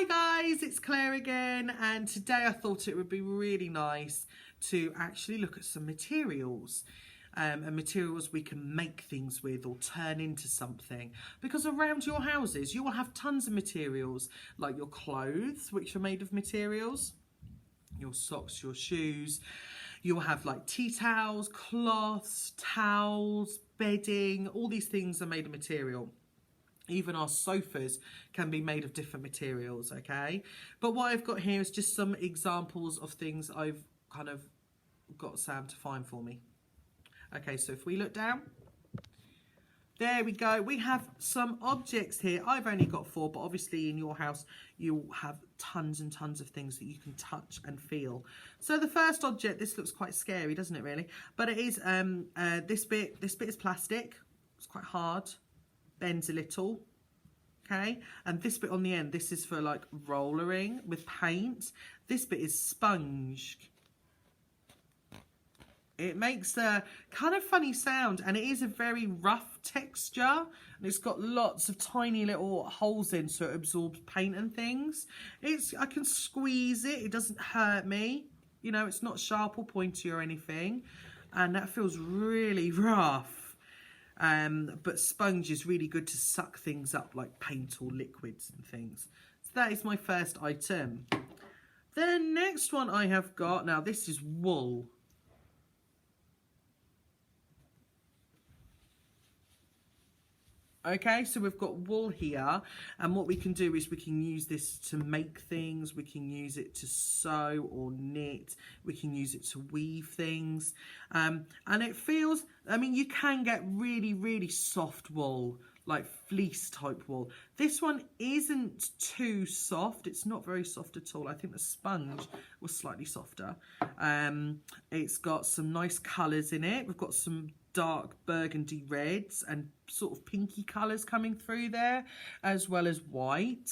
Hi guys, it's Claire again, and today I thought it would be really nice to actually look at some materials and materials we can make things with or turn into something, because around your houses you will have tons of materials, like your clothes, which are made of materials, your socks, your shoes. You'll have like tea towels, cloths, towels, bedding. All these things are made of material. Even our sofas can be made of different materials, okay? But what I've got here is just some examples of things I've kind of got Sam to find for me. Okay, so if we look down, there we go. We have some objects here. I've only got 4, but obviously in your house you'll have tons and tons of things that you can touch and feel. So the first object, this looks quite scary, doesn't it really? But it is this bit is plastic. It's quite hard. Bends a little, okay, and this bit on the end, this is for like rollering with paint. This bit is sponge. It makes a kind of funny sound, and it is a very rough texture, and it's got lots of tiny little holes in so it absorbs paint and things. I can squeeze it, it doesn't hurt me, you know, it's not sharp or pointy or anything, and that feels really rough. But sponge is really good to suck things up like paint or liquids and things. So that is my first item. The next one I have got, now this is wool. Okay, so we've got wool here, and what we can do is we can use this to make things, we can use it to sew or knit, we can use it to weave things, and it feels, I mean, you can get really, really soft wool, like fleece type wool. This one isn't too soft, it's not very soft at all. I think the sponge was slightly softer. It's got some nice colours in it. We've got some dark burgundy reds and sort of pinky colours coming through there, as well as white.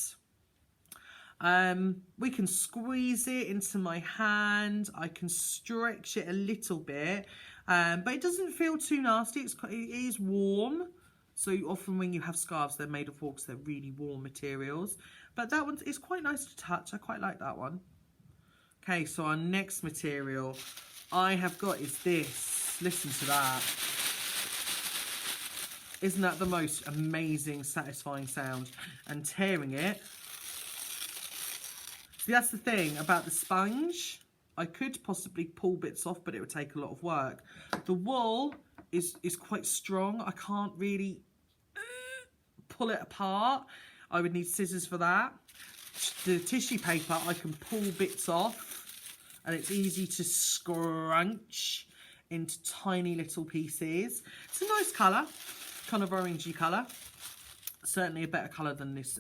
We can squeeze it into my hand. I can stretch it a little bit, but it doesn't feel too nasty. It is warm. So often when you have scarves, they're made of wool because they're really warm materials. But that one is quite nice to touch. I quite like that one. Okay, so our next material I have got is this. Listen to that. Isn't that the most amazing, satisfying sound? And tearing it. See, that's the thing about the sponge. I could possibly pull bits off, but it would take a lot of work. The wool is quite strong. I can't really pull it apart. I would need scissors for that. The tissue paper, I can pull bits off, and it's easy to scrunch into tiny little pieces. It's a nice colour, kind of orangey colour. Certainly a better colour than this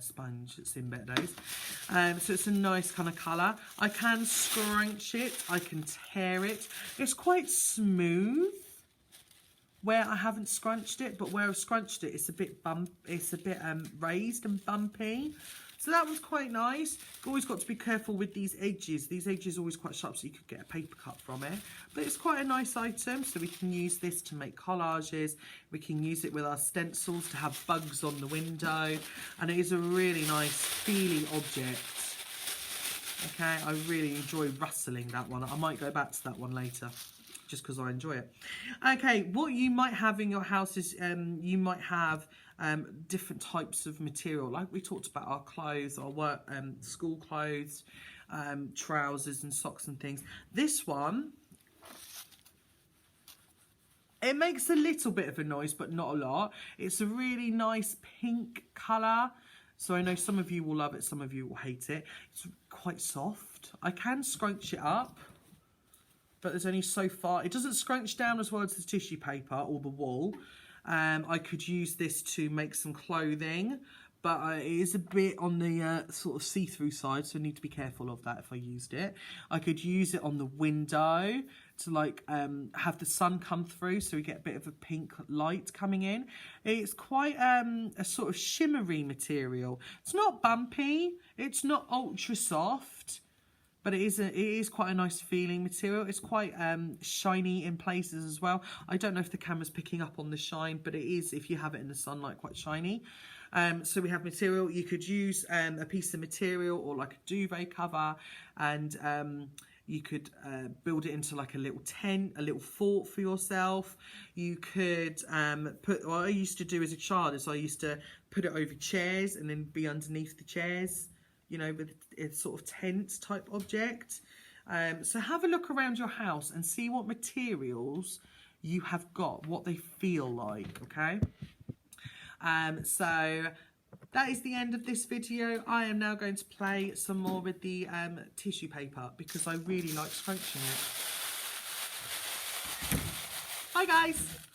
sponge that's in Better Days. So it's a nice kind of colour. I can scrunch it, I can tear it. It's quite smooth where I haven't scrunched it, but where I've scrunched it, it's a bit raised and bumpy. So that one's quite nice. You've always got to be careful with these edges. These edges are always quite sharp, so you could get a paper cut from it. But it's quite a nice item, so we can use this to make collages. We can use it with our stencils to have bugs on the window. And it is a really nice feeling object. Okay, I really enjoy rustling that one. I might go back to that one later, just because I enjoy it. Okay, what you might have in your house is you might have different types of material, like we talked about our clothes, our work, school clothes, trousers and socks and things. This one, it makes a little bit of a noise, but not a lot. It's a really nice pink colour. So I know some of you will love it, some of you will hate it. It's quite soft. I can scrunch it up, but there's only so far. It doesn't scrunch down as well as the tissue paper or the wool. I could use this to make some clothing, but it is a bit on the sort of see-through side, so I need to be careful of that if I used it. I could use it on the window to like have the sun come through, so we get a bit of a pink light coming in. It's quite a sort of shimmery material. It's not bumpy, it's not ultra soft, but it is quite a nice feeling material. It's quite shiny in places as well. I don't know if the camera's picking up on the shine, but it is, if you have it in the sunlight, quite shiny. So we have material. You could use a piece of material or like a duvet cover, and you could build it into like a little tent, a little fort for yourself. You could what I used to do as a child is I used to put it over chairs and then be underneath the chairs, you know, with a sort of tent type object. So have a look around your house and see what materials you have got, what they feel like, okay? So that is the end of this video. I am now going to play some more with the tissue paper because I really like scrunching it. Bye guys!